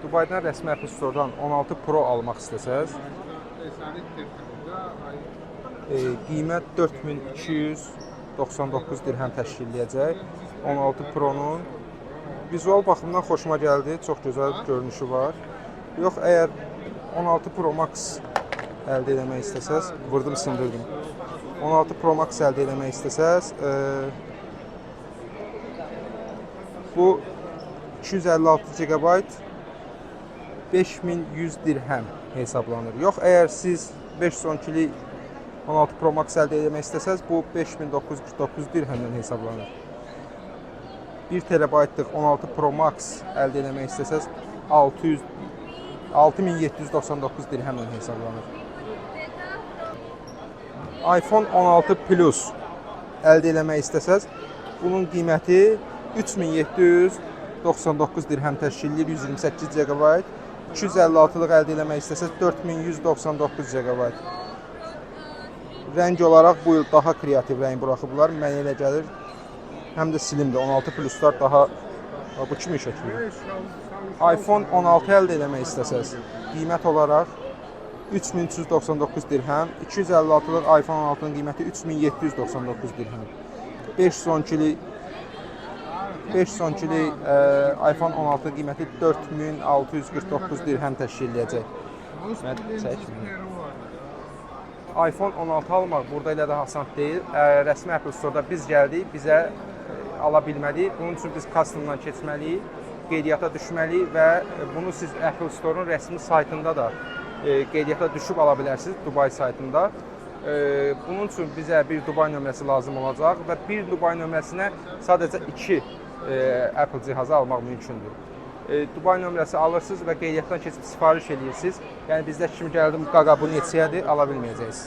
Dubaydan rəsmi Apple Store-dan 16 Pro almaq istəsəz, qiymət 4299 dirhəm təşkil edəcək. 16 Pro-nun vizual baxımdan xoşuma gəldi, çox gözəl görünüşü var. Yox, əgər 16 Pro Max əldə etmək istəsəz, vurdum, sındırdım. 16 Pro Max əldə etmək istəsəz, bu 256 GB 5100 dirhəm hesablanır. Yox, əgər siz 512-lik 16 Pro Max əldə etmək istəsəz, bu 5949 dirhəmdən hesablanır. 1 TB-lıq 16 Pro Max əldə etmək istəsəz, 6799 dirhəmdən hesablanır. iPhone 16 Plus əldə etmək istəsəz, bunun qiyməti 3799 dirhəm təşkil edir, 128 GB. 256-lıq əldə etmək istəsəz 4199 GB. Rəng olaraq bu il daha kreativ rəng buraxıblar. Mənə elə gəlir, həm də slimdir. 16 Pluslar daha bu kimi şəkildə. iPhone 16 əldə etmək istəsəz, qiymət olaraq 3399 dirhəm. 256-lıq iPhone 16-nın qiyməti 3799 dirhəm. 512-lik iPhone 16 qiyməti 4649 dirhəm təşkil edəcək. iPhone 16 almaq burada elə də asan deyil. Rəsmi Apple Store-da biz gəldik, bizə ala bilmədik. Bunun üçün biz customdan keçməliyik, qeydiyyata düşməliyik və bunu siz Apple Store-un rəsmi saytında da qeydiyyata düşüb ala bilərsiniz, Dubai saytında. Bunun üçün bizə bir Dubai nömrəsi lazım olacaq və bir Dubai nömrəsinə sadəcə 2 Apple cihazı almaq mümkündür. Dubai nömrəsi alırsınız və qeydiyyatdan keçib sifariş edirsiniz. Yəni bizdə kimi gəldim, qaqa bu neçəyədir, ala bilməyəcəksiniz.